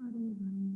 अरे भाई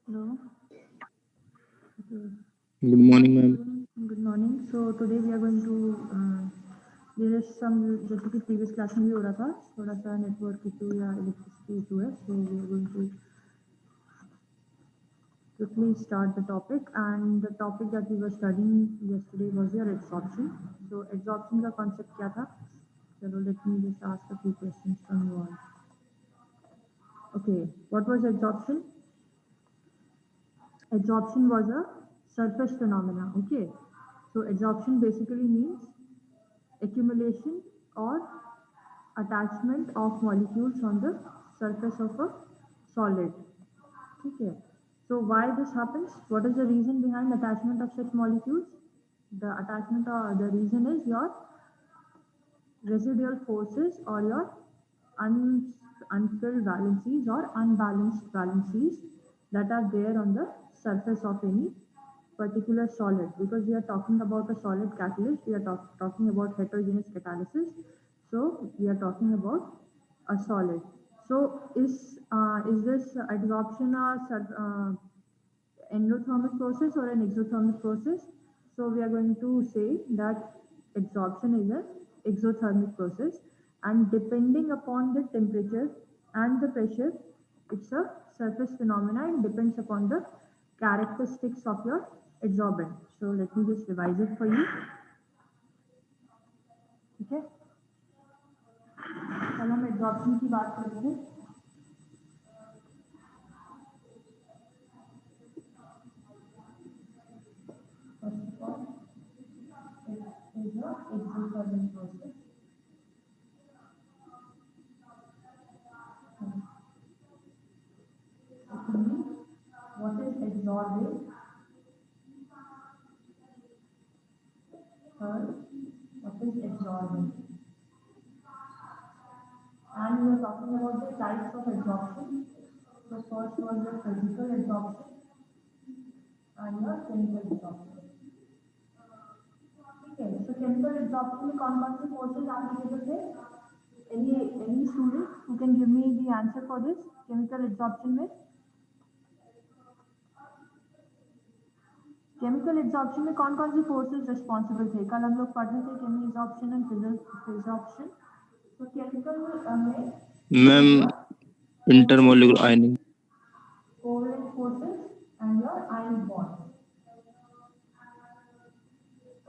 hello Good morning, ma'am. Good morning. So today we are going to there is some जैसे कि previous class में भी हो रहा था थोड़ा सा नेटवर्क इशू या इलेक्ट्रिसिटी इशू है. So we are going to quickly start the topic, and the topic that we were studying yesterday was your absorption. So absorption का concept क्या था? चलो let me just ask a few questions from you all. Okay, what was absorption? Absorption was a surface phenomena. Okay, so absorption basically means accumulation or attachment of molecules on the surface of a solid. Okay, so why this happens? What is the reason behind attachment of such molecules? The attachment or the reason is your residual forces or your unfilled valencies or unbalanced valencies that are there on the surface of any particular solid. Because we are talking about a solid catalyst, we are talking about heterogeneous catalysis. So we are talking about a solid. So is this adsorption a endothermic process or an exothermic process? So we are going to say that absorption is an exothermic process, and depending upon the temperature and the pressure, it's a surface phenomena and depends upon the characteristics of your adsorbent. So let me just revise it for you. Okay, कल हम absorption की बात करेंगे. First of all, it is a exothermic process. Secondly, what is adsorbate? Third, what is adsorbent? And we are talking about the types of adsorption. So first was the physical adsorption and the chemical adsorption. Okay, so chemical adsorption में कौन से forces applicable थे? Any student who can give me the answer for this chemical adsorption में? Chemical absorption में कौन से forces responsible थे? कल हम लोग पढ़ रहे थे केमी एब्जॉर्प्शन एंड फिजॉर्प्शन. तो केमिकल में Ma'am, intermolecular ionic. covalent forces and your ionic bond.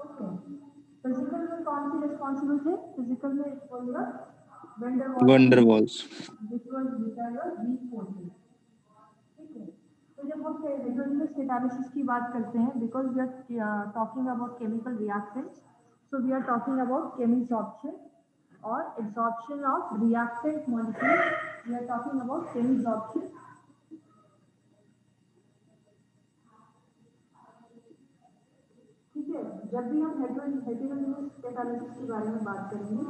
Okay. Physical में कौन सी रिस्पांसिबल थे? फिजिकल में it was your Van der Waals. which was your weak forces. ठीक है. तो जब हम heterogeneous catalysis की बात करते हैं, because we are talking about chemical reactants, so we are talking about chemisorption or absorption of reactant molecules. We are talking about chemisorption. ठीक है. जब भी हम heterogeneous catalysis के बारे में बात करेंगे,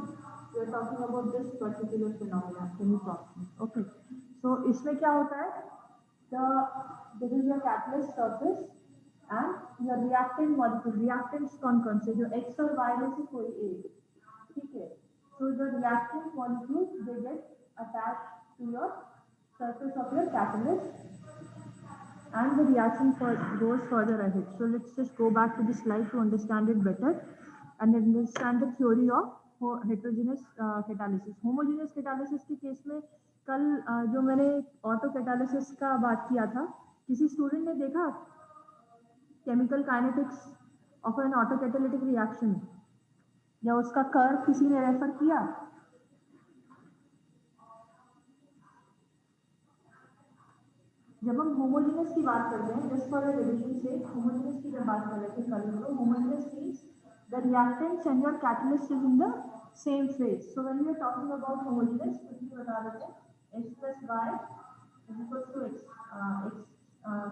we are talking about this particular phenomena, chemisorption. Okay. So इसमें क्या होता है? This is your catalyst surface and your reactant molecule. Reactants कौन से? जो X और Y में से कोई एक. ठीक है. So the reactant molecules they get attached to your surface of your catalyst, and the reaction goes further ahead. So let's just go back to the slide to understand it better and understand the theory of heterogeneous catalysis. Homogeneous catalysis के case में कल जो मैंने auto catalysis का बात किया था, किसी स्टूडेंट ने देखा chemical kinetics of an autocatalytic reaction, या उसका कर्व किसी ने रेफर किया? जब हम होमोजेनस की बात करते हैं, जस्ट फॉर रिविजन से, होमोजेनस की जब बात कर रहे थे कल, तो homogenous means the reactants and your catalyst is in the same phase. So when we are talking about homogenous, कुछ भी बता देते हैं, x plus y is equal to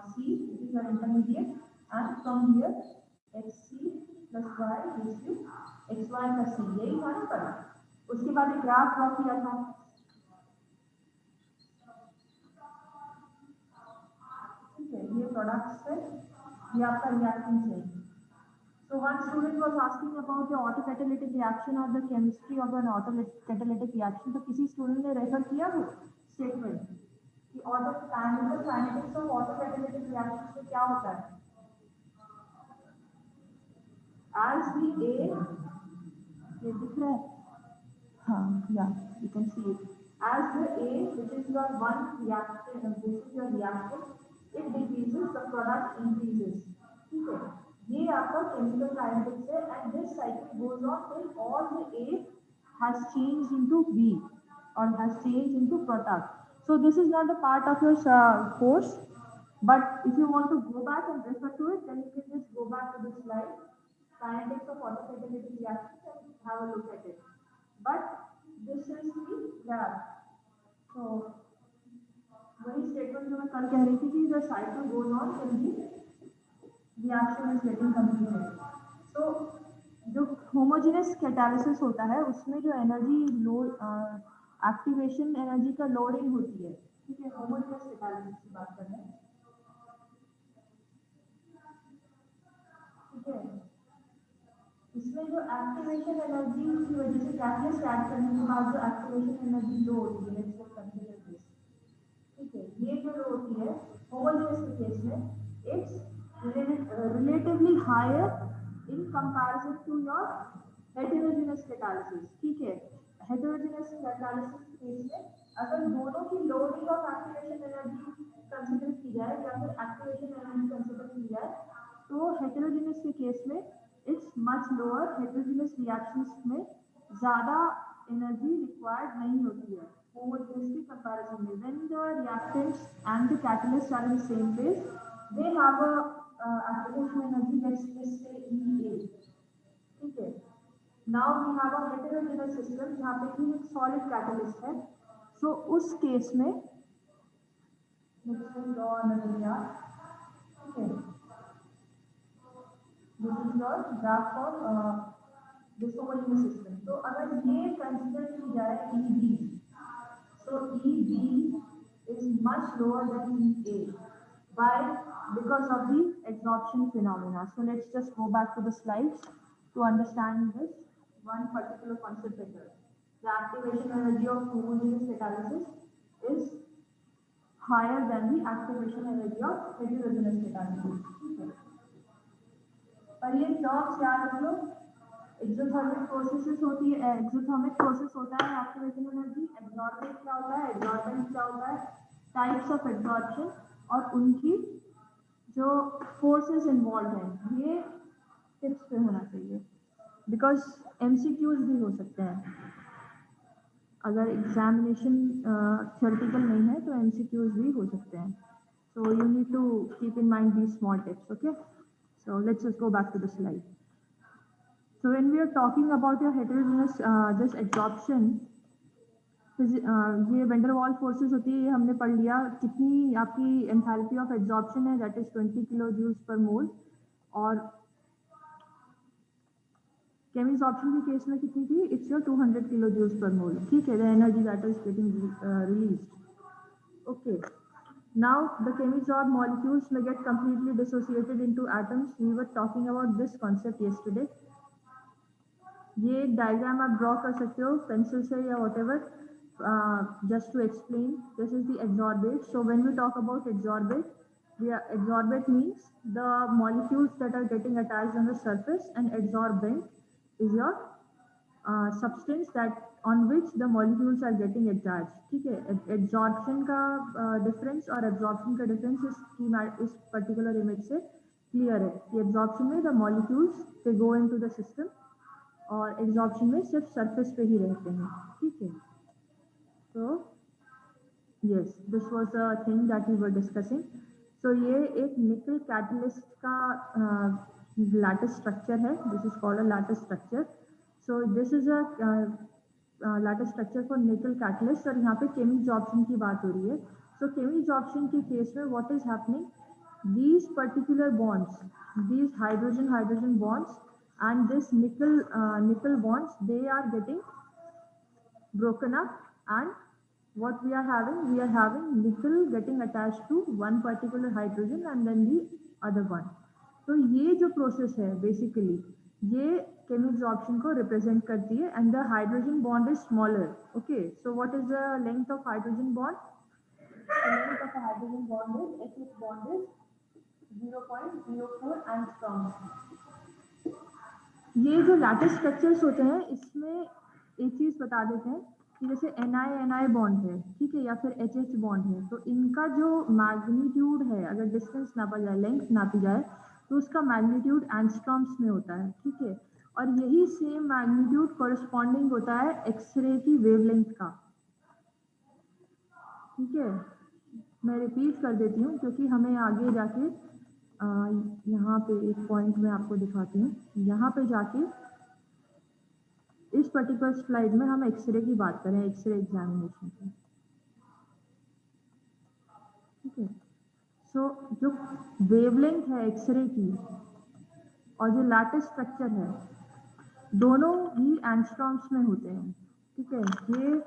c, which is your intermediate, and from here xc plus y gives you xy plus c. यही था ना कल. उसके बाद एक ग्राफ ड्रॉ किया था. ये प्रोडक्ट्स है, ये आपका रिएक्टेंस है. So one student was asking about the autocatalytic reaction or the chemistry of an autocatalytic reaction. तो किसी स्टूडेंट ने रेफर किया वो स्टेटमेंट कि काइनेटिक्स ऑफ ऑटोकैटालिटिक रिएक्शन में क्या होता है? As the A, ये दिख रहा है? हाँ, yeah, you can see it. As the A, which is your one reaction, this is your reaction, it decreases, the product increases. ठीक है, ये आपका chemical kinetics है, and this cycle goes on till all the A has changed into B or has changed into product. So this is not a part of your course, but if you want to go back and refer to it, then you can just go back to this slide, kinetics of autocatalytic reactions, and have a look at it. But this is the graph. So वही statement जो मैं कल कह रही थी कि the cycle goes on till the reaction is getting completed. So जो homogeneous catalysis होता है उसमें जो एनर्जी लोड, एक्टिवेशन एनर्जी का लोडिंग होती है. ठीक है, होमोजेनस कैटालिसिस की बात कर रहे हैं. ठीक है, इसमें जो एक्टिवेशन एनर्जी की वजह से कैटलिस्ट ऐड करने के बाद जो एक्टिवेशन एनर्जी लो होती है, इसको कंसीडर दिस. ठीक है, ये जो लो होती है होमोजेनस के केस में, it's relatively higher in comparison to your heterogeneous catalysis. ठीक है, heterogeneous catalysis केस में अगर दोनों की loading of activation energy consider की जाए या फिर एक्टिवेशन एनर्जी कंसीडर की जाए, तो हेटेरोजेनस के केस में it's much lower. Heterogeneous reactions में ज़्यादा एनर्जी रिक्वायर्ड नहीं होती है होमोजेनस की कंपैरिजन में. When the reactants and the catalyst are in same phase, they have a activation energy, let's say EA. ठीक है, now we have a heterogeneous system जहाँ पे कि एक solid catalyst है. So उस केस में let's say draw another graph. ठीक है, this is your graph of this homogeneous system. तो अगर ये consider की जाए EB, so EB is much lower than EA. Why? Because of the absorption phenomena. So let's just go back to the slides to understand this one particular concept better. The activation energy of homogeneous catalysis is higher than the activation energy of heterogeneous catalysis. पर ये terms याद रख लो. Exothermic processes होती है, exothermic process होता है activation energy. Absorbent क्या होता है, एब्जॉर्बेंट क्या होता है, टाइप्स ऑफ एब्जॉर्प्शन और उनकी जो फोर्सेस इन्वॉल्व हैं, ये टिप्स पे होना चाहिए. बिकॉज MCQs भी हो सकते हैं. अगर एग्जामिनेशन थ्योरेटिकल नहीं है तो MCQs भी हो सकते हैं. So you need to keep in mind these small tips. Okay, so let's just go back to the slide. So when we are talking about your heterogeneous this absorption, ये van der Waals forces होती है, ये हमने पढ़ लिया. कितनी आपकी enthalpy of absorption है, that is 20 kilo joules per mole. और केमिसॉर्प्शन के केस में कितनी थी, it's your 200 kilo joules per mole. ठीक है, the energy that is getting released. Okay, now the chemisorb molecules may get completely dissociated into atoms. We were talking about this concept yesterday. ये diagram आप draw कर सकते हो pencil से या whatever. Just to explain, this is the adsorbate. So when we talk about adsorbate, adsorbate means the molecules that are getting attached on the surface, and adsorbent is your substance that on which the molecules are getting attached. ठीक है, adsorption का difference और absorption का difference इस particular image से clear है कि absorption में the molecules they go into the system और एब्जॉर्प्शन में सिर्फ सरफेस पे ही रहते हैं, ठीक है। तो yes, this was a thing that we were discussing. So ये एक निकल कैटलिस्ट का लैटिस स्ट्रक्चर है, this is called a lattice structure. So this is a lattice structure for nickel catalyst और यहाँ पे केमी जॉर्प्शन की बात हो रही है। सो केमी जॉर्प्शन के केस में what is happening, these particular bonds, these hydrogen bonds and this nickel bonds, they are getting broken up, and what we are having nickel getting attached to one particular hydrogen and then the other one. तो ये जो process है basically ये केमिजॉर्प्शन को represent करती है and the hydrogen bond is smaller. Okay, so what is the length of hydrogen bond? The length of a hydrogen bond is HH bond is 0.04 angstrom. ये जो लैटिस स्ट्रक्चर्स होते हैं इसमें एक चीज बता देते हैं कि जैसे NI बॉन्ड है, ठीक है, या फिर HH बॉन्ड है, तो इनका जो मैग्नीट्यूड है, अगर डिस्टेंस नापा जाए, लेंथ नापी जाए, तो उसका मैग्नीट्यूड एंगस्ट्रॉम्स में होता है, ठीक है। और यही सेम मैग्नीट्यूड कॉरस्पॉन्डिंग होता है एक्सरे की वेवलेंथ का, ठीक है। मैं रिपीट कर देती हूँ क्योंकि हमें आगे जाके यहाँ पे एक पॉइंट में आपको दिखाती हूँ, यहाँ पे जाके इस पर्टिकुलर स्लाइड में हम एक्सरे की बात करें, एक्सरे एग्जामिनेशन की, ठीक है। सो जो वेवलेंथ है एक्सरे की और जो लैटिस स्ट्रक्चर है दोनों ही एंगस्ट्रॉम्स में होते हैं, ठीक है। ये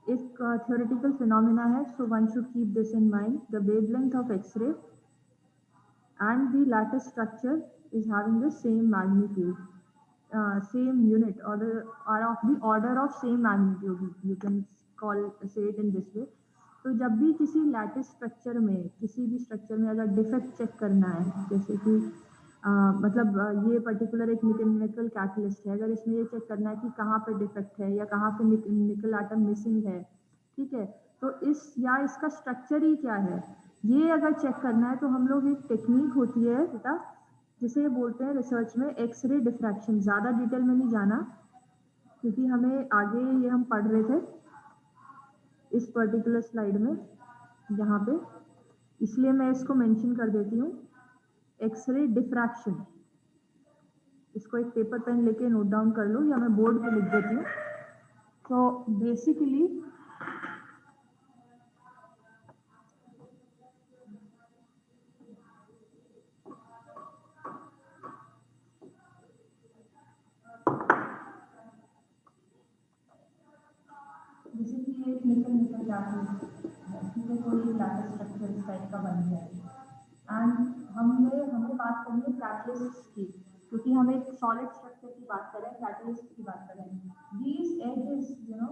एक थ्योरेटिकल फिनोमिना है, so one should keep this in mind, the wavelength of X-ray and the lattice structure is having the same magnitude, same unit, order or of the order of same magnitude, you can say it in this way। तो जब भी किसी lattice structure में, किसी भी structure में अगर defect check करना है, जैसे कि ये पर्टिकुलर एक निकल कैटलिस्ट है, अगर इसमें ये चेक करना है कि कहाँ पे डिफेक्ट है या कहाँ पे निकल आटम मिसिंग है, ठीक है, तो इसका स्ट्रक्चर ही क्या है, ये अगर चेक करना है तो हम लोग एक टेक्निक होती है बेटा जिसे बोलते हैं रिसर्च में एक्सरे डिफ्रैक्शन। ज़्यादा डिटेल में नहीं जाना क्योंकि हमें आगे ये हम पढ़ रहे थे इस पर्टिकुलर स्लाइड में यहाँ पे, इसलिए मैं इसको मेंशन कर देती हूँ, एक्सरे डिफ्रैक्शन। इसको एक पेपर पेन लेके नोट डाउन कर लो या मैं बोर्ड पे लिख देती हूँ। तो बेसिकली जैसे कि एक निकल जाती है, इसमें कोई लैटिस स्ट्रक्चर इस टाइप का बन गया है एंड हमने बात करनी है कैटलिस्ट की, क्योंकि हम एक सॉलिड स्ट्रक्चर की बात करें, कैटलिस्ट की बात करें। These edges, you know,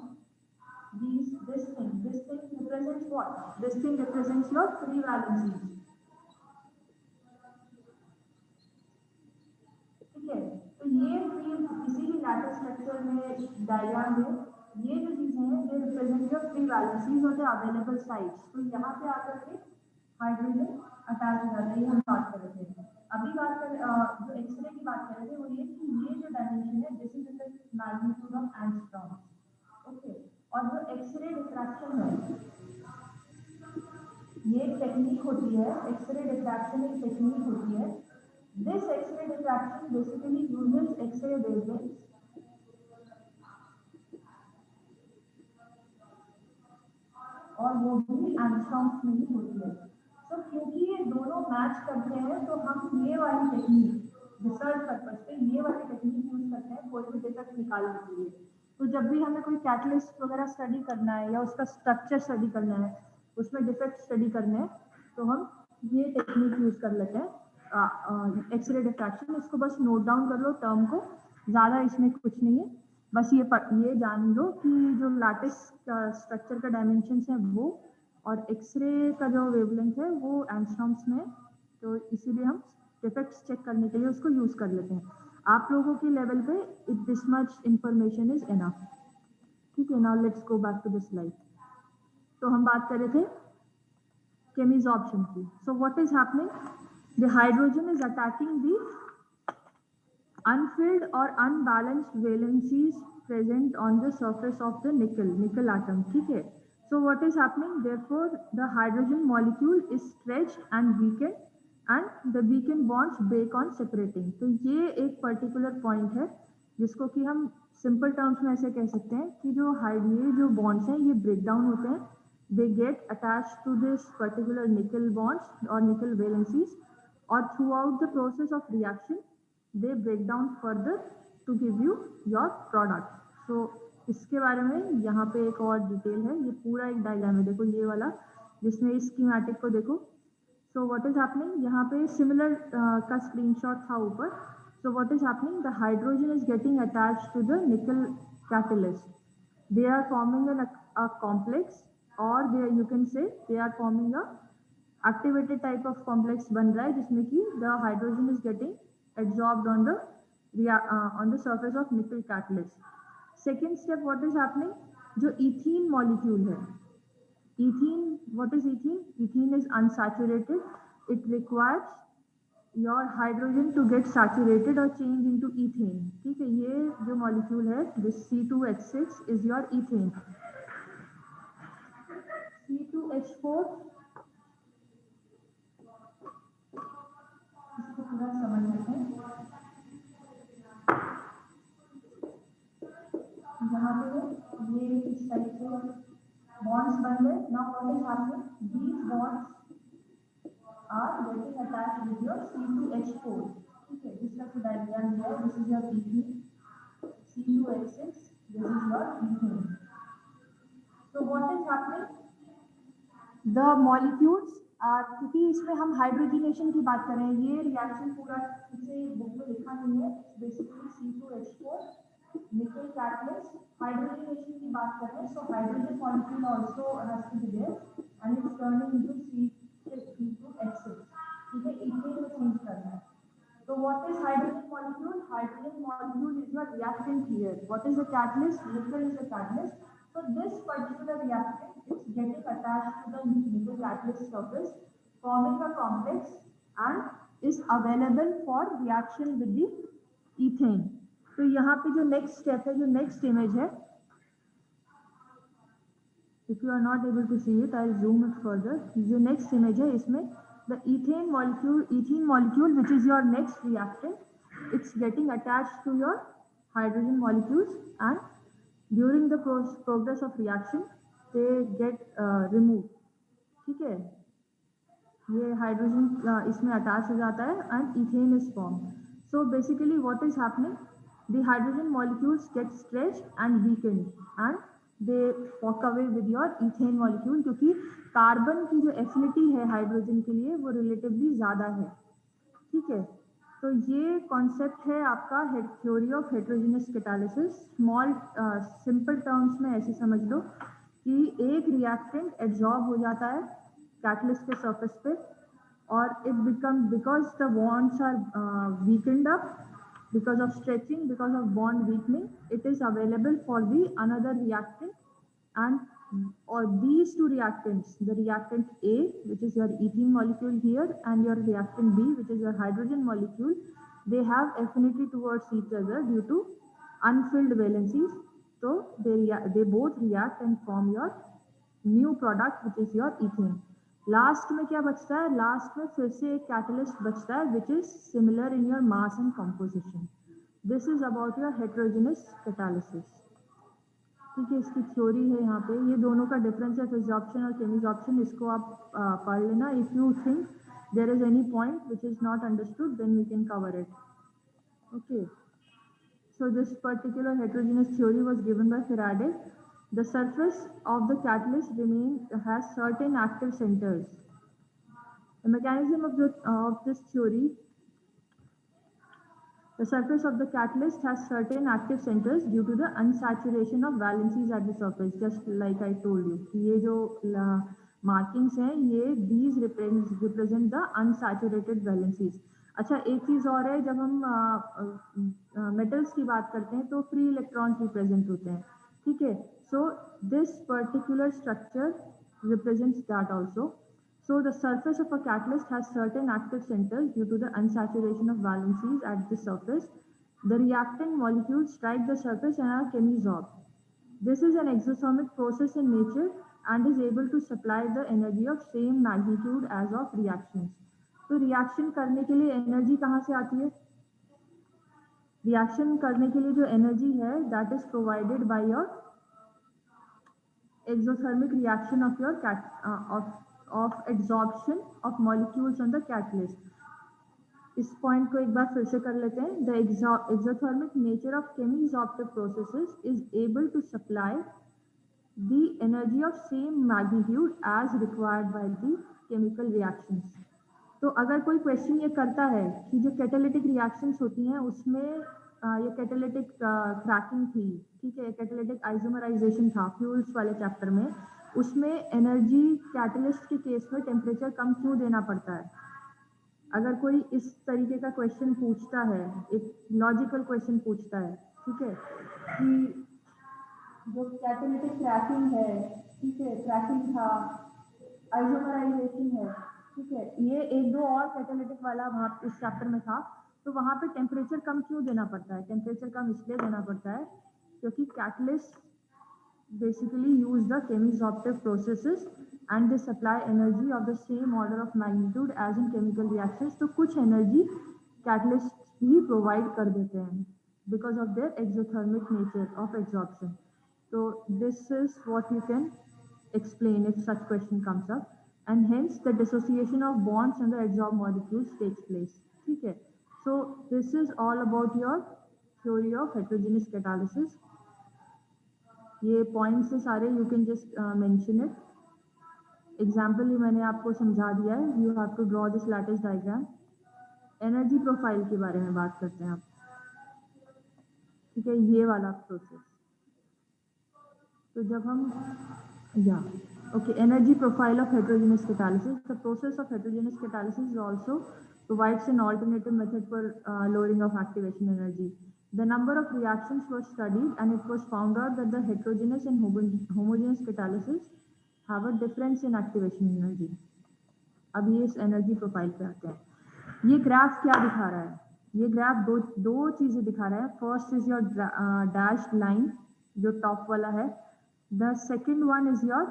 this thing represents what? This thing represents your free valencies, ठीक है। तो ये किसी भी लैटिस स्ट्रक्चर में डायग्राम में ये जो चीजें हैं ये रिप्रेजेंट योर फ्री वैलेंसीज और द अवेलेबल साइट्स। तो यहाँ पे आकर के हाइड्रोजन अटैच हो जाता है, ये हम बात कर रहे थे। अभी जो एक्सरे की बात कर रहे थे वो ये कि ये जो डायमेंशन है this is the magnitude of angstrom, okay. और जो एक्सरे डिफ्रैक्शन है ये एक टेक्निक होती है, एक्सरे डिफ्रैक्शन एक टेक्निक होती है। This X-ray diffraction basically uses X-ray wavelengths और वो भी एंगस्ट्रॉम्स में ही होती है। तो क्योंकि ये दोनों मैच करते हैं तो हम ये वाली टेक्निक रिसर्च पर्पज पे ये वाली टेक्निक यूज करते हैं कोई भी डिफेक्ट निकालने के लिए। तो जब भी हमें कोई कैटलिस्ट वगैरह स्टडी करना है या उसका स्ट्रक्चर स्टडी करना है, उसमें डिफेक्ट स्टडी करने हैं, तो हम ये टेक्निक यूज कर लेते हैं, एक्सरे डिफ्रैक्शन। इसको बस नोट डाउन कर लो टर्म को, ज़्यादा इसमें कुछ नहीं है, बस ये जान लो कि जो लैटिस स्ट्रक्चर का डायमेंशंस है वो और एक्सरे का जो वेवलेंथ है वो एंगस्ट्रॉम्स में, तो इसीलिए हम डिफेक्ट्स चेक करने के लिए उसको यूज कर लेते हैं। आप लोगों के लेवल पे this much information is enough, ठीक है। Now let's go back to the slide. तो हम बात कर रहे थे केमिजॉर्प्शन की। So what is happening, the hydrogen is attacking the unfilled or unbalanced valencies present on the surface of the nickel atom. ठीक है? So what is happening? Therefore, the hydrogen molecule is stretched and weakened, and the weakened bonds break on separating. तो ये एक particular point है जिसको कि हम simple terms में ऐसे कह सकते हैं कि ये जो bonds हैं ये break down होते हैं. They get attached to this particular nickel bonds or nickel valencies, or throughout the process of reaction they break down further to give you your product. So इसके बारे में यहाँ पे एक और डिटेल है. ये पूरा एक डायग्राम है, देखो ये वाला जिसमें इस स्कीमेटिक को देखो. So what is happening? यहाँ पे similar का स्क्रीनशॉट था ऊपर. So what is happening? The hydrogen is getting attached to the nickel catalyst. They are forming a complex, or you can say they are forming a activated type of complex बन रहा है जिसमें कि the hydrogen is getting absorbed on the surface of nickel catalyst. Second step, what is happening? जो ethene molecule है, ethene, what is ethene? Ethene is unsaturated. It requires your hydrogen to get saturated or change into ethane. ठीक है? ये जो molecule है, this C2H6 is your ethane. C2H4 इसको पूरा समझ लेते हैं. यहाँ पे ये इस टाइप से bonds बन गए. Now what is happening? These bonds are getting attached with your C2H4. ठीक है? जिसका तो डायग्राम दिया है. This is your ethene. C2H6. This is your ethene. So what is happening? The molecules are, क्योंकि इसमें हम हाइड्रोजनेशन की बात कर रहे हैं, ये रिएक्शन पूरा इसे बुक में लिखा नहीं है. Basically C2H4 nickel catalyst hydrogenation की बात कर रहे हैं. So hydrogen molecule also has to be there and it's turning into C2H6. ठीक है? ethane में change करना है. So what is hydrogen molecule? Hydrogen molecule is your reactant here. What is the catalyst? Nickel is the catalyst. So this particular reactant is getting attached to the nickel catalyst surface, forming a complex and is available for reaction with the ethane. तो यहाँ पे जो next step है, जो next image है, if you are not able to see it, I'll zoom it further. जो next image है इसमें the ethene molecule which is your next reactant, it's getting attached to your hydrogen molecules and during the progress of reaction they get removed. ठीक है? ये hydrogen इसमें attach हो जाता है and ethane is formed. So basically what is happening? The hydrogen molecules get stretched and weakened and they walk away with your ethane molecule, क्योंकि carbon की जो एफिनिटी है हाइड्रोजन के लिए वो रिलेटिवली ज़्यादा है. ठीक है? तो ये कॉन्सेप्ट है आपका theory of heterogeneous catalysis. Small simple terms में ऐसे समझ लो कि एक रिएक्टेंट एब्जॉर्ब हो जाता है कैटलिस्ट के सरफेस पे और it become, because the bonds are weakened up because of stretching, because of bond weakening, it is available for the another reactant, and or these two reactants, the reactant A, which is your ethene molecule here, and your reactant B, which is your hydrogen molecule, they have affinity towards each other due to unfilled valencies. So they both react and form your new product, which is your ethane. Last में क्या बचता है? Last में फिर से एक catalyst बचता है which is similar in your mass and composition. This is about your heterogeneous catalysis. ठीक है? इसकी थ्योरी है यहाँ पे. ये दोनों का डिफरेंस है, फिजॉप्शन और केमिजॉप्शन. इसको आप पढ़ लेना. If you think there is any point which is not understood then we can cover it. Okay, so this particular heterogenous theory was given by Faraday. The surface of the catalyst has certain active centers. The mechanism of this theory, the surface of the catalyst has certain active centers due to the unsaturation of valencies at the surface. Just like I told you, ये जो markings हैं, ये these represent the unsaturated valencies. अच्छा, एक चीज़ और है, जब हम metals की बात करते हैं तो free electrons represent होते हैं. ठीक है? So this particular structure represents that also. So the surface of a catalyst has certain active centers due to the unsaturation of valencies at the surface. The reactant molecules strike the surface and are chemisorbed. This is an exothermic process in nature and is able to supply the energy of same magnitude as of reactions. तो reaction करने के लिए energy कहाँ से आती है? Reaction करने के लिए जो एनर्जी है that is provided by your exothermic reaction of your of adsorption of molecules on the catalyst. इस पॉइंट को एक बार फिर से कर लेते हैं. The exothermic nature of chemisorptive processes is able to supply the energy of same magnitude as required by the chemical reactions. तो अगर कोई क्वेश्चन ये करता है कि जो कैटालिटिक रिएक्शंस होती हैं उसमें ये कैटालिटिक क्रैकिंग थी, ठीक है, कैटालिटिक आइसोमराइजेशन था फ्यूल्स वाले चैप्टर में, उसमें एनर्जी कैटलिस्ट के केस में टेम्परेचर कम क्यों देना पड़ता है? अगर कोई इस तरीके का क्वेश्चन पूछता है, एक लॉजिकल क्वेश्चन पूछता है, ठीक है, कि जो कैटालिटिक क्रैकिंग है, ठीक है, क्रैकिंग था, आइसोमराइजेशन है, ठीक है, ये एक दो और कैटालिटिक वाला वहाँ इस चैप्टर में था, तो वहाँ पे टेम्परेचर कम क्यों देना पड़ता है? टेम्परेचर कम इसलिए देना पड़ता है क्योंकि catalyst basically use the chemisorptive processes and they supply energy of the same order of magnitude as in chemical reactions. तो कुछ energy catalyst भी provide कर देते हैं because of their exothermic nature of absorption. So this is what you can explain if such question comes up, and hence the dissociation of bonds and the adsorbed molecules takes place. ठीक है? So this is all about your theory of heterogeneous catalysis. ये points से सारे you can just mention it. Example ही मैंने आपको समझा दिया है. You have to draw this lattice diagram. Energy profile के बारे में बात करते हैं आप, ठीक है, ये वाला प्रोसेस. तो जब हम energy profile of heterogeneous catalysis. The process of heterogeneous catalysis is also provides an alternative method for lowering of activation energy. The number of reactions was studied and it was found out that the heterogeneous and homogeneous catalysis have a difference in activation energy. अब ये इस energy profile पे आते हैं. ये graph क्या दिखा रहा है? ये ग्राफ दो चीजें दिखा रहा है. First is your dashed line जो टॉप वाला है. The second one is your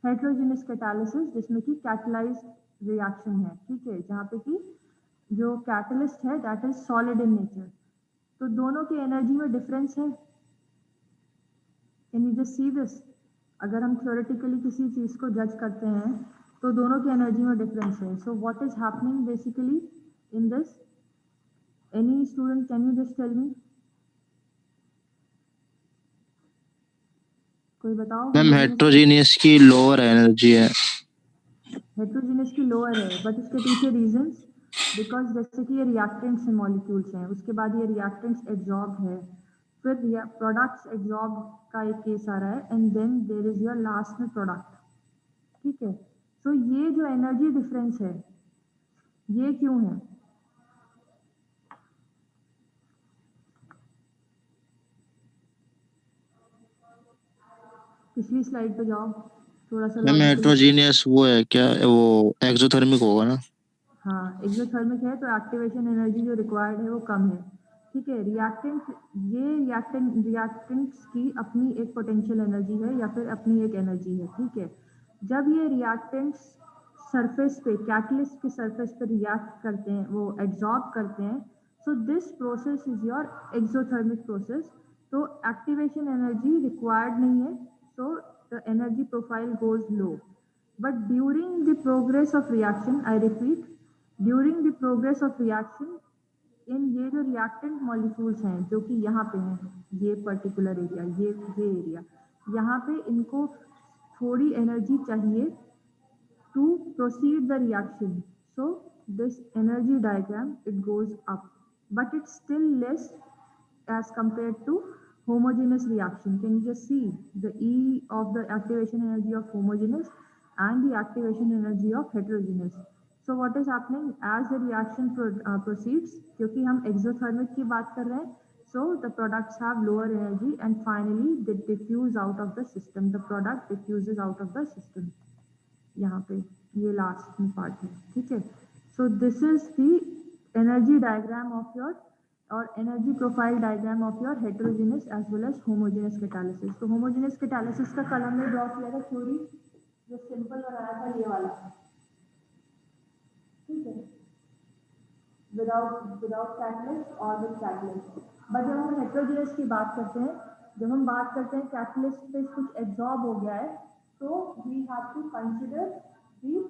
heterogeneous catalysis जिसमें कि कैटलाइज्ड रिएक्शन है, ठीक है, जहाँ पे कि जो कैटलिस्ट है that is solid in nature. तो दोनों की एनर्जी में डिफरेंस है. Can you just see this? अगर हम थ्योरेटिकली किसी चीज को जज करते हैं तो दोनों की एनर्जी में डिफरेंस है. So what is happening basically in this? Any student can you just tell me? कोई बताओ. मैम हेट्रोजीनियस की लोअर एनर्जी है. हेट्रोजीनियस की लोअर है, बट इसके पीछे रीजंस, बिकॉज जैसे कि ये रिएक्टेंट्स हैं, मॉलिक्यूल्स हैं, उसके बाद ये रिएक्टेंट्स एब्जॉर्ब है, फिर प्रोडक्ट्स एब्जॉर्ब का एक केस आ रहा है, and then there is your last में प्रोडक्ट, ठीक है. तो ये जो एनर्जी डिफरेंस है ये क्यों है? पिछली स्लाइड पे जाओ थोड़ा सा. मैम हेट्रोजीनियस वो है क्या? वो एक्सोथर्मिक होगा ना? हाँ, एक्सोथर्मिक है तो एक्टिवेशन एनर्जी जो रिक्वायर्ड है वो कम है, ठीक है. रिएक्टेंट्स की अपनी एक पोटेंशियल एनर्जी है या फिर अपनी एक एनर्जी है, ठीक है. जब ये रिएक्टेंट्स सरफेस पे, कैटलिस्ट के सरफेस पे रिएक्ट करते हैं, वो एब्जॉर्ब करते हैं, so this process is your exothermic process. तो एक्टिवेशन एनर्जी रिक्वायर्ड नहीं है, so the energy profile goes low. But during the progress of reaction, I repeat, during the progress of reaction, in ये जो reactant molecules हैं जो कि यहाँ पे हैं, ये पर्टिकुलर एरिया, ये एरिया, यहाँ पे इनको थोड़ी एनर्जी चाहिए to proceed the reaction. So this energy diagram it goes up, but it's still less as compared to homogeneous reaction. Can you just see the E of the activation energy of homogeneous and the activation energy of heterogeneous? So what is happening as the reaction proceeds? क्योंकि हम exothermic की बात कर रहे हैं, so the products have lower energy and finally they diffuse out of the system. The product diffuses out of the system. यहाँ पे ये लास्ट में पार्ट है, ठीक है। So this is the energy diagram of your और energy profile diagram of your heterogeneous as well as homogeneous catalysis. तो homogeneous catalysis का कल हमने ड्रॉ किया था थ्योरी, जो सिंपल बनाया था ये वाला, ठीक है, विदाउट कैटलिस्ट और विद कैटलिस्ट। बट जब हम हेटेरोजेनस की बात करते हैं, जब हम बात करते हैं कैटलिस्ट पे कुछ एब्जॉर्ब हो गया है, तो we have to consider the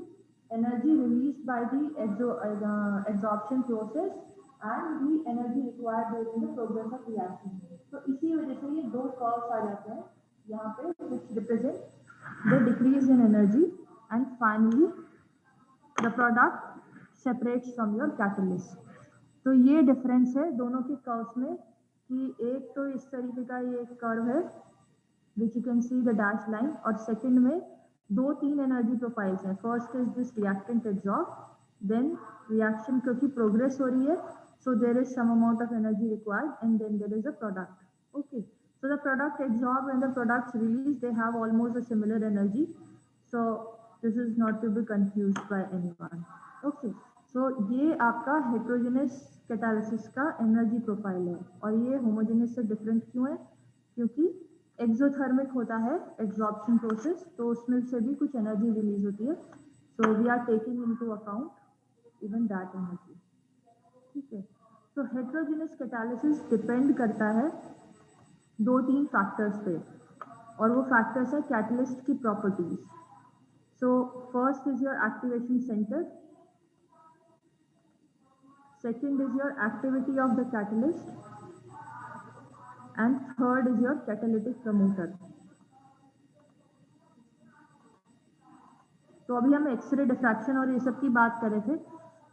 energy release by the absorption process and the energy required during the progress of reaction. तो इसी वजह से ये दो कर्व्स आ जाते हैं यहाँ पे, which represent the decrease in energy, and finally the product separates from your catalyst। तो ये डिफरेंस है दोनों के कर्व्स में, कि एक तो इस तरीके का ये कर्व है which you can see the dash line, और सेकंड में दो तीन एनर्जी प्रोफाइल्स हैं। First is this reactant absorb, then reaction क्योंकि प्रोग्रेस हो रही है, so there is some amount of energy required, and then there is a product। Okay, so the product absorbed and the products released, they have almost a similar energy, so this is not to be confused by anyone। Okay, so ये आपका heterogeneous catalysis का energy profile है, और ये homogeneous से different क्यों है? क्योंकि एक्सोथर्मिक होता है एब्जॉर्प्शन प्रोसेस, तो उसमें से भी कुछ एनर्जी रिलीज होती है, so we are taking into account even that energy, ठीक है। तो हेटेरोजेनस कैटालिसिस डिपेंड करता है दो तीन फैक्टर्स पे, और वो फैक्टर्स है कैटलिस्ट की properties. So first is your activation centre, second is your activity of the catalyst, and third is your catalytic promoter. तो अभी हम एक्सरे डिफ्रैक्शन और ये सब की बात कर रहे थे,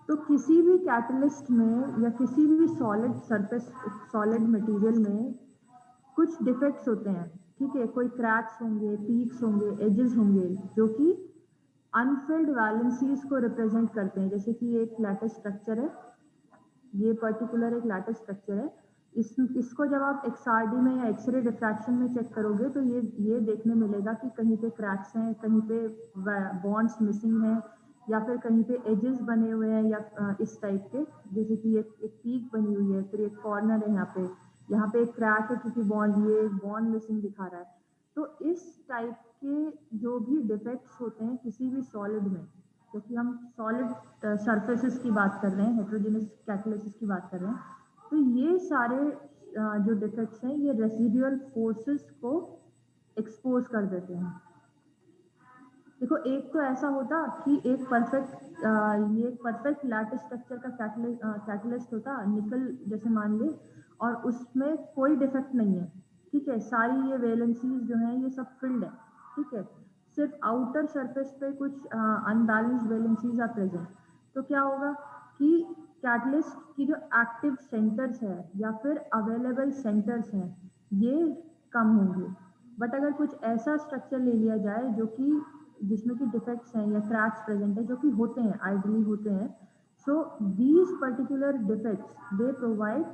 तो किसी भी कैटलिस्ट में या किसी भी सॉलिड सरफेस, सॉलिड मटेरियल में कुछ डिफेक्ट्स होते हैं, ठीक है। कोई क्रैक्स होंगे, पीक्स होंगे, एजेस होंगे, जो कि अनफिल्ड वैलेंसीज को रिप्रेजेंट करते हैं। जैसे कि एक लैटिस स्ट्रक्चर है, ये पर्टिकुलर एक लैटिस स्ट्रक्चर है, इसको जब आप एक्सआरडी में या एक्सरे डिफ्रैक्शन में चेक करोगे, तो ये देखने मिलेगा कि कहीं पे क्रैक्स हैं, कहीं पे बॉन्ड्स मिसिंग हैं, या फिर कहीं पे एजेस बने हुए हैं, या इस टाइप के, जैसे कि एक पीक बनी हुई है, फिर एक कॉर्नर है यहाँ पे एक क्रैक है क्योंकि बॉन्ड मिसिंग दिखा रहा है। तो इस टाइप के जो भी डिफेक्ट्स होते हैं किसी भी सॉलिड में, क्योंकि हम सॉलिड सरफेसेस की बात कर रहे हैं, हेटेरोजेनस कैटालिसिस की बात कर रहे हैं, तो ये सारे जो डिफेक्ट्स हैं ये रेसिडुअल फोर्सेस को एक्सपोज कर देते हैं। देखो, एक तो ऐसा होता कि ये एक परफेक्ट लैटिस स्ट्रक्चर का कैटलिस्ट होता, निकल जैसे मान ले, और उसमें कोई डिफेक्ट नहीं है, ठीक है। सारी ये वैलेंसीज जो हैं ये सब फिल्ड है, ठीक है। सिर्फ आउटर सरफेस पे कुछ अनबैलेंस्ड वैलेंसीज आर प्रेजेंट। तो क्या होगा कि कैटलिस्ट की जो एक्टिव सेंटर्स है या फिर अवेलेबल सेंटर्स हैं ये कम होंगे। बट अगर कुछ ऐसा स्ट्रक्चर ले लिया जाए जो कि जिसमें कि डिफेक्ट्स हैं या क्रैक्स प्रेजेंट है, जो कि होते हैं, आइडियली होते हैं, so these particular defects they provide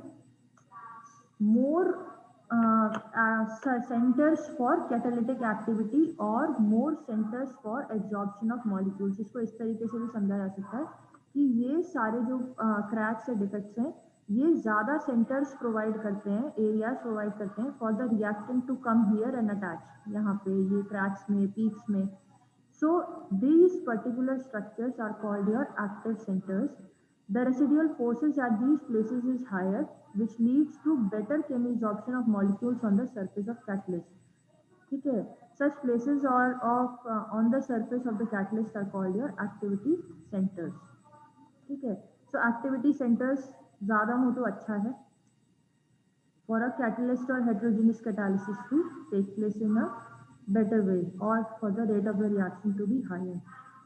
more centres for catalytic activity और more centres for absorption of molecules. इसको इस तरीके से भी समझा जा सकता है कि ये सारे जो क्रैक्स या डिफेक्ट्स हैं ये ज़्यादा सेंटर्स प्रोवाइड करते हैं, एरियाज प्रोवाइड करते हैं for the reactant to come here and attach यहाँ पे ये क्रैक्स में, पीक्स में। So these particular structures are called your active centers. The residual forces at these places is higher, which leads to better chemisorption of molecules on the surface of catalyst. ठीक है, such places on the surface of the catalyst are called your activity centers। ठीक है, so activity centers ज़्यादा हो तो अच्छा है for a catalyst or heterogeneous catalysis to take place in a better way or for the rate of the reaction to be higher।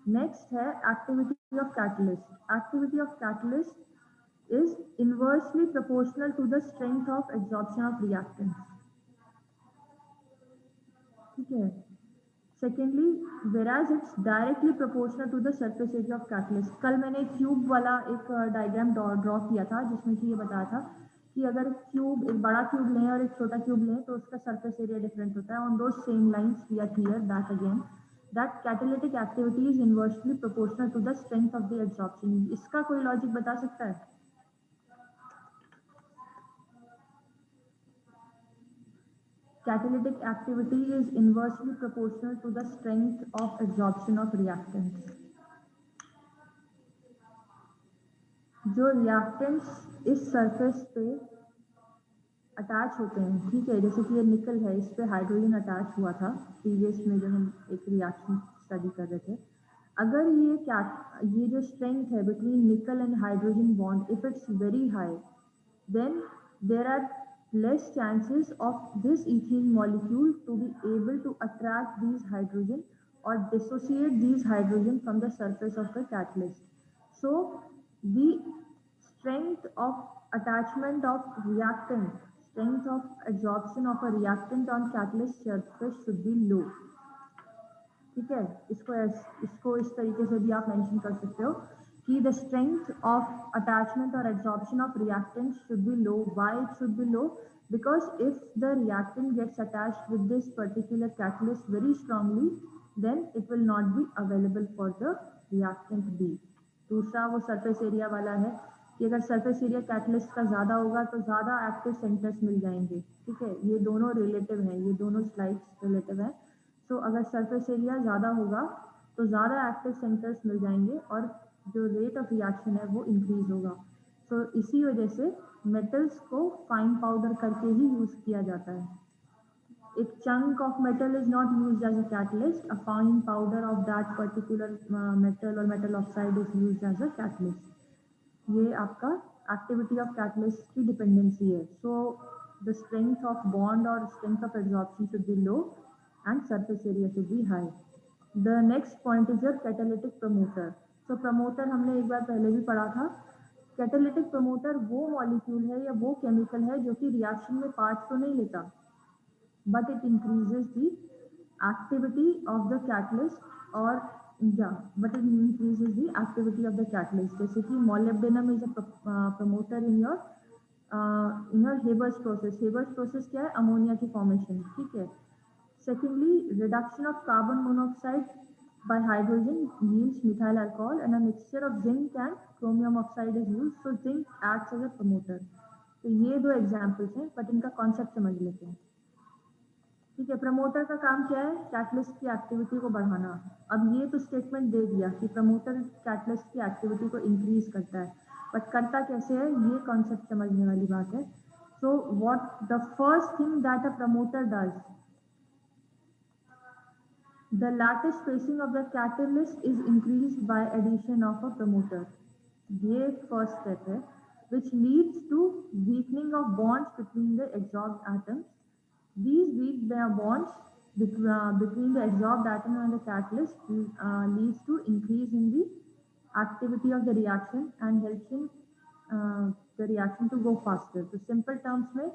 Next है activity of catalyst। Activity of catalyst is inversely proportional to the strength of absorption of reactants। ठीक है। Secondly, whereas it's directly proportional to the surface area of catalyst। कल मैंने cube वाला एक diagram draw किया था जिसमें कि ये बताया था कि अगर एक बड़ा क्यूब लें और एक छोटा क्यूब लें तो उसका सरफेस एरिया डिफरेंट होता है। On those same lines we are here back again. that catalytic activity is inversely proportional to the strength of the adsorption. इसका कोई लॉजिक बता सकता है? Catalytic activity is inversely proportional to the strength of adsorption of reactants. जो reactants इस surface पे attach होते हैं, ठीक है, जैसे कि ये निकल है, इस पे हाइड्रोजन अटैच हुआ था प्रीवियस में जब हम एक रिएक्शन स्टडी कर रहे थे. अगर ये जो स्ट्रेंथ है बिटवीन निकल and hydrogen bond, if it's very high, then there are less chances of this ethene molecule to be able to attract these hydrogen or dissociate these hydrogen from the surface of the catalyst. So the strength of attachment of reactant, strength of adsorption of a reactant on catalyst surface should be low. ठीक है, इसको इस तरीके से भी आप mention कर सकते हो कि the strength of attachment or adsorption of reactants should be low. Why it should be low? Because if the reactant gets attached with this particular catalyst very strongly, then it will not be available for the reactant B. दूसरा वो surface area वाला है कि अगर surface area catalyst का ज़्यादा होगा तो ज़्यादा एक्टिव सेंटर्स मिल जाएंगे. ठीक है, ये दोनों रिलेटिव हैं, ये दोनों स्लाइड्स रिलेटिव हैं. तो अगर सरफेस एरिया ज़्यादा होगा तो ज़्यादा एक्टिव सेंटर्स मिल जाएंगे और जो रेट ऑफ रिएक्शन है वो इंक्रीज होगा. तो इसी वजह से मेटल्स को फाइन पाउडर करके ही यूज़ किया जाता है. एक chunk of metal is not used as a catalyst, a fine powder of that particular metal और metal oxide is used as a catalyst. ये आपका एक्टिविटी ऑफ कैटलिस्ट की डिपेंडेंसी है. So the strength of bond और strength of absorption should be low and surface area should be high. The next point is your catalytic promoter. So promoter हमने एक बार पहले भी पढ़ा था. Catalytic promoter वो मॉलिक्यूल है या वो केमिकल है जो कि रिएक्शन में पार्ट तो नहीं लेता, but it increases the activity of the catalyst or but it increases the activity of the catalyst. जैसे कि molybdenum is a promoter in your Haber's process. Haber's process क्या है? अमोनिया की फॉर्मेशन. ठीक है. Secondly, reduction of carbon monoxide by hydrogen yields methyl alcohol, and a mixture of zinc and chromium oxide is used. So zinc acts as a promoter. तो ये दो examples हैं, but इनका कॉन्सेप्ट समझ लेते हैं. ठीक है, प्रमोटर का काम क्या है? कैटलिस्ट की एक्टिविटी को बढ़ाना. अब ये तो स्टेटमेंट दे दिया कि प्रमोटर कैटलिस्ट की एक्टिविटी को इंक्रीज करता है, बट करता कैसे है ये कॉन्सेप्ट समझने वाली बात है. So what the first thing that a promoter does, the lattice spacing of the catalyst is increased by addition of a promoter. ये first step है, which leads to weakening of bonds between the adsorbed atoms. These weak bonds between the adsorbed atom and the catalyst leads to increase in the activity of the reaction and helps in the reaction to go faster. तो simple terms में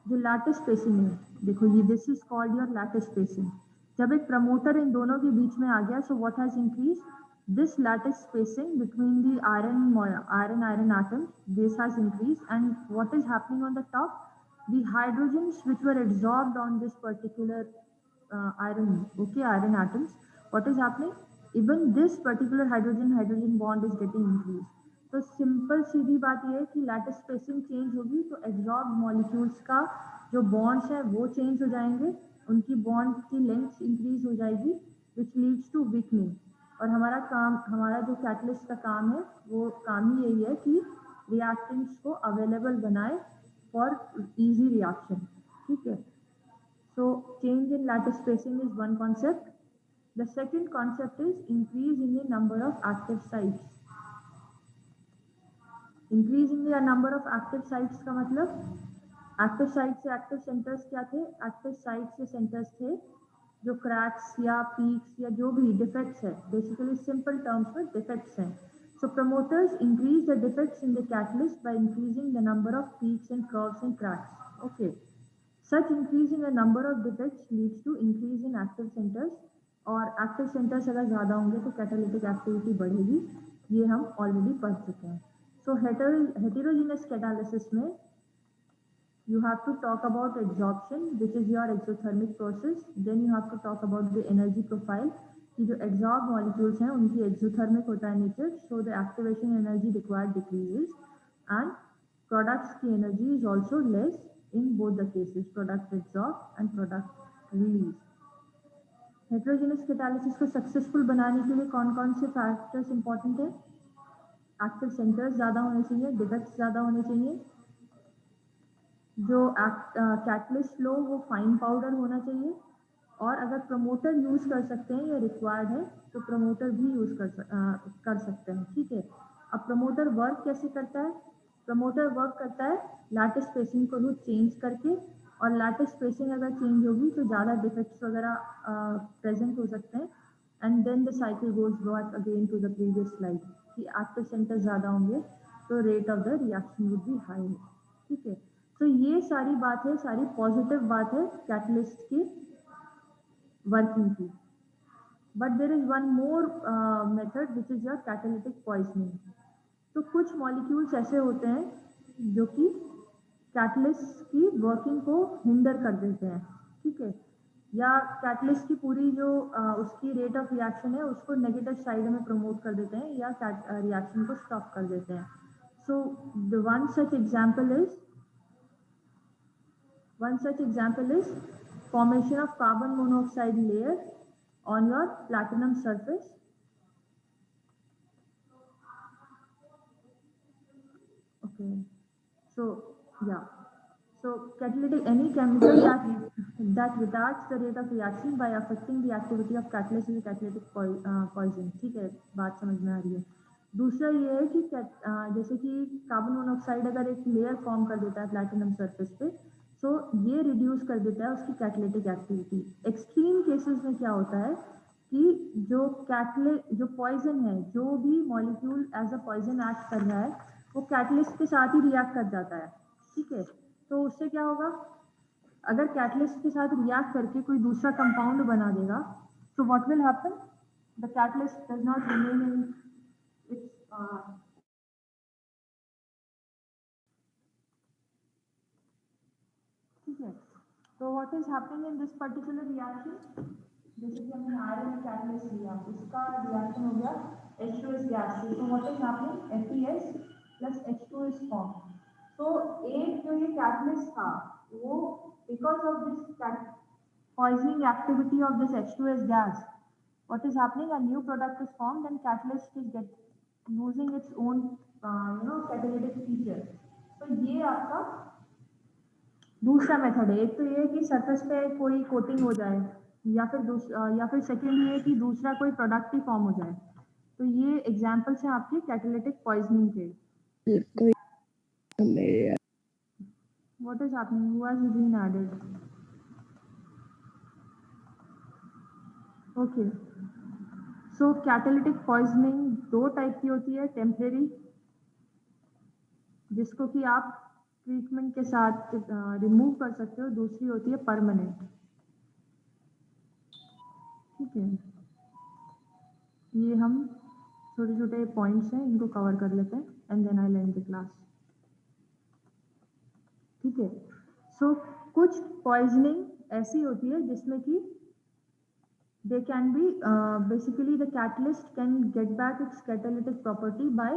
जो lattice spacing है, देखो ये this is called your lattice spacing. जब एक promoter in दोनों के बीच में आ गया, so what has increase this lattice spacing between the iron atoms. This has increased, and what is happening on the top? The hydrogens which were adsorbed on this particular iron atoms, what is happening? Even this particular hydrogen bond is getting increased. तो simple सीधी बात ये है कि lattice spacing change होगी तो absorb molecules का जो bonds है वो चेंज हो जाएंगे, उनकी बॉन्ड की लेंथ इंक्रीज हो जाएगी, विच लीड्स टू वीकनिंग. और हमारा जो कैटलिस्ट का काम है वो काम ही यही है कि रिएक्टेंट्स को अवेलेबल बनाए फॉर इजी रिएक्शन. ठीक है, so change in lattice spacing is one concept. The second concept is increase in the number of active sites. Increase in the number of active sites का मतलब active site से active centres क्या थे? Active site से centres थे जो cracks या peaks या जो भी डिफेक्ट्स है, बेसिकली सिंपल टर्म्स में डिफेक्ट्स हैं. So promoters increase the defects in the catalyst by increasing the number of peaks and curves and cracks. Okay, such increase in the number of defects leads to increase in active centres, और active centres अगर ज़्यादा होंगे तो catalytic activity बढ़ेगी. ये हम already पढ़ चुके हैं. सो हेटेरोजेनस कैटालिसिस में you have to talk about adsorption, which is your exothermic process. Then you have to talk about the energy profile, कि जो एब्जॉर्ब मॉलिक्यूल्स हैं उनकी एक्सोथर्मिक होता है nature, so the activation energy required decreases and products की energy is also less in both the cases, product absorb and product release. Heterogeneous catalysis को successful बनाने के लिए कौन कौन से फैक्टर्स इंपॉर्टेंट है? एक्टिव सेंटर्स ज़्यादा होने चाहिए, डिफेक्ट्स ज़्यादा होने चाहिए, जो कैटलिस्ट लो वो फाइन पाउडर होना चाहिए, और अगर प्रमोटर यूज़ कर सकते हैं या रिक्वायर्ड है तो प्रमोटर भी यूज़ कर सकते हैं। ठीक है, अब प्रमोटर वर्क कैसे करता है? प्रमोटर वर्क करता है लैटिस स्पेसिंग को चेंज करके, और लैटिस स्पेसिंग अगर चेंज होगी तो ज़्यादा डिफेक्ट्स वगैरह प्रेजेंट हो सकते हैं, and then the cycle goes back again to the previous slide कि एक्टिव सेंटर ज़्यादा होंगे तो rate of the reaction would be high. ठीक है, तो ये सारी बात है, सारी पॉजिटिव बात है कैटलिस्ट की वर्किंग की। But there is one more method which is your catalytic poisoning. तो कुछ मॉलिक्यूल्स ऐसे होते हैं जो कि कैटलिस्ट की वर्किंग को हिंडर कर देते हैं। ठीक है, या कैटलिस्ट की पूरी जो उसकी रेट ऑफ रिएक्शन है उसको नेगेटिव साइड में प्रमोट कर देते हैं, या रिएक्शन को स्टॉप कर देते हैं। So the one such example is formation of carbon monoxide layer on your platinum surface. Okay, so yeah, so catalytic, any chemical that retards the rate of reaction by affecting the activity of catalyst is a catalytic poison. ठीक है, बात समझ में आ रही है। दूसरा ये है कि जैसे कि कार्बन मोनोऑक्साइड अगर एक लेयर फॉर्म कर देता है प्लैटिनम सरफेस पे, तो ये रिड्यूस कर देता है उसकी कैटलिटिक एक्टिविटी। एक्सट्रीम केसेस में क्या होता है कि जो पॉइजन है, जो भी molecule as a poison act कर रहा है वो कैटलिस्ट के साथ ही रिएक्ट कर जाता है। ठीक है, तो उससे क्या होगा, अगर कैटलिस्ट के साथ रिएक्ट करके कोई दूसरा कंपाउंड बना देगा तो what will happen, the catalyst does not remain in its ठीक है, तो what is happening in this particular reaction, जैसे कि हमने आयरन में कैटलिस्ट लिया, उसका रिएक्शन हो गया H2S गैस से, तो what is happening, FeS plus H2 is form. तो एक जो ये कैटलिस्ट था वो because of this poisoning activity of this H2S gas, what is happening, a new product is formed and catalyst is losing its own catalytic feature। तो ये आपका दूसरा मेथड है। एक तो ये कि सरफेस पे कोई कोटिंग हो जाए, या फिर सेकेंड ये कि दूसरा कोई प्रोडक्ट ही फॉर्म हो जाए। तो ये एग्जांपल्स हैं आपके कैटालिटिक पॉइजनिंग के। What is happening, who has been added? Okay, so catalytic poisoning दो टाइप की होती है, टेम्परेरी जिसको कि आप ट्रीटमेंट के साथ रिमूव कर सकते हो, दूसरी होती है परमानेंट। ठीक है, ये हम छोटे छोटे पॉइंट्स हैं, इनको कवर कर लेते हैं and then I end the class. ठीक है, सो कुछ पॉइजनिंग ऐसी होती है जिसमें कि they can be basically the catalyst can get back its catalytic property by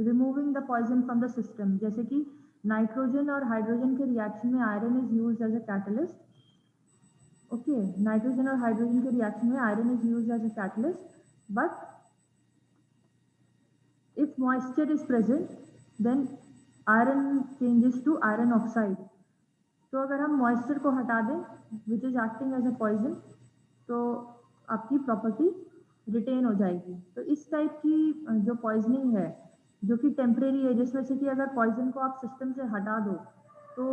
removing the poison from the system। जैसे कि नाइट्रोजन और हाइड्रोजन के रिएक्शन में iron is used as a catalyst. Okay, nitrogen और हाइड्रोजन के reaction में iron is used as a catalyst, but if moisture is present then iron changes to iron oxide। तो अगर हम मॉइस्चर को हटा दें which is acting as a poison, तो आपकी प्रॉपर्टी रिटेन हो जाएगी। तो इस टाइप की जो पॉइजनिंग है जो कि टेम्परेरी है, जिसमें से कि अगर पॉइजन को आप सिस्टम से हटा दो तो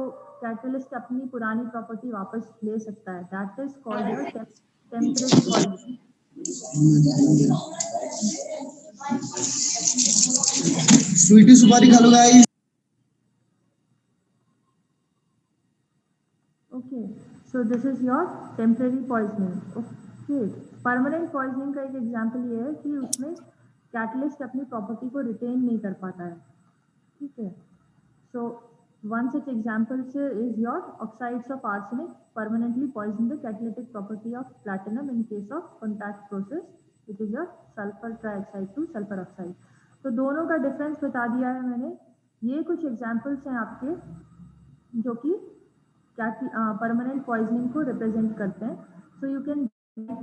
कैटलिस्ट अपनी पुरानी प्रॉपर्टी वापस ले सकता है, that is called your temporary poisoning. Sweety सुपारी खा लो guys. Okay, so this is your temporary poisoning. Okay, permanent poisoning का एक एग्जांपल ये है कि उसमें कैटलिस्ट अपनी प्रॉपर्टी को रिटेन नहीं कर पाता है। ठीक है, सो one such example is your oxides of arsenic permanently poison the catalytic property of platinum in case of contact process which is your sulfur trioxide to sulfur oxide. तो दोनों का डिफरेंस बता दिया है मैंने. ये कुछ एग्जांपल्स हैं आपके जो कि परमानेंट पॉइजनिंग को रिप्रेजेंट करते हैं. So you can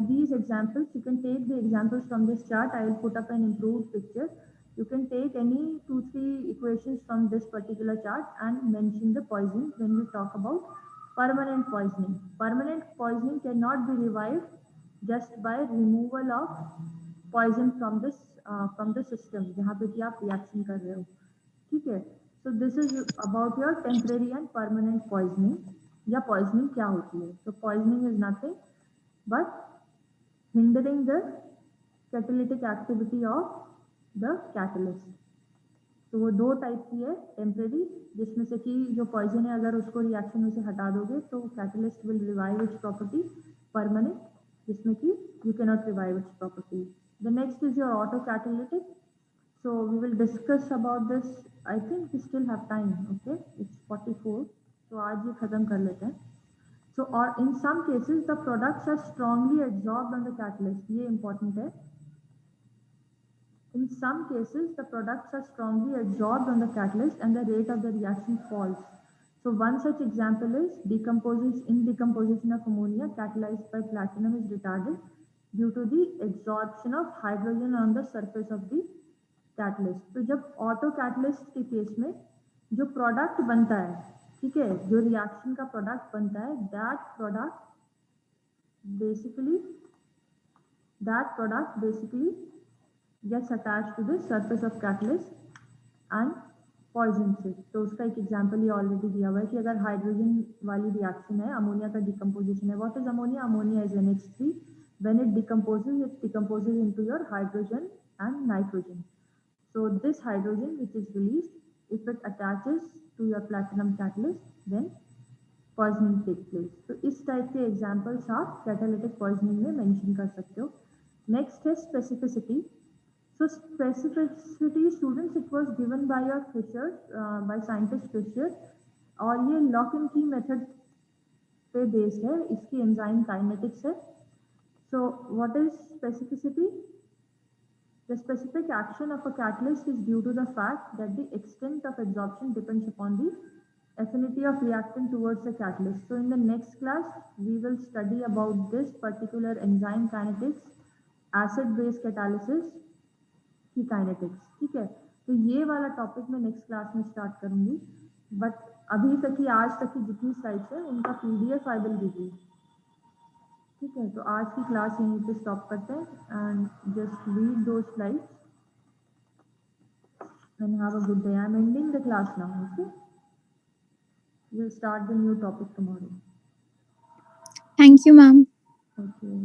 these examples, you can take the examples from this chart. I will put up an improved picture. You can take any 2-3 equations from this particular chart and mention the poison when we talk about permanent poisoning. Permanent poisoning cannot be revived just by removal of poison from the system जहाँ पे कि आप reaction कर रहे हो. ठीक है. So this is about your temporary and permanent poisoning. या poisoning क्या होती है? So poisoning is nothing but hindering the catalytic activity of the catalyst. तो वो दो टाइप की है. टेम्परेरी, जिसमें से कि जो पॉइजन है अगर उसको रिएक्शन में से हटा दोगे तो catalyst will revive its property. Permanent, जिसमें कि you can not revive its property. The next is your auto catalytic. So we will discuss about this. I think we still have time. Okay, it's 44. तो आज ये खत्म कर लेते हैं. So, or in some cases, the products are strongly adsorbed on the catalyst. ये important है. In some cases, the products are strongly adsorbed on the catalyst and the rate of the reaction falls. So, one such example is decomposition of ammonia catalyzed by platinum is retarded due to the absorption of hydrogen on the surface of the catalyst. तो जब auto catalyst के case में जो product बनता है, ठीक है, जो रिएक्शन का प्रोडक्ट बनता है, that product basically gets attached to the surface of catalyst and poison से. तो उसका एक एग्जांपल ये ऑलरेडी दिया हुआ है कि अगर हाइड्रोजन वाली रिएक्शन है, अमोनिया का डिकम्पोजिशन है. What is ammonia? Ammonia is NH3. When it decomposes into your hydrogen and nitrogen. So this hydrogen which is released, if it attaches to your platinum catalyst, then poisoning takes place. तो इस type के examples आप catalytic poisoning में mention कर सकते हो. Next है specificity. So specificity, students, it was given by your Fisher, by scientist Fisher, और ये लॉक एंड की मेथड पे बेस्ड है. इसकी एंजाइम काइनेटिक्स है. So what is specificity? The specific action of a catalyst is due to the fact that the extent of absorption depends upon the affinity of reactant towards the catalyst. So in the next class, we will study about this particular enzyme kinetics, acid-base catalysis की kinetics. ठीक है. तो ये वाला topic मैं next class में start करूंगी. But अभी तक की आज तक की जितनी स्लाइड्स है उनका PDF I will give you. ठीक है. तो आज की क्लास यहीं पे स्टॉप करते हैं एंड जस्ट रीड दो slides and have a good day. I am ending the class now. Okay, we'll start the new topic tomorrow. Thank you, ma'am. Okay.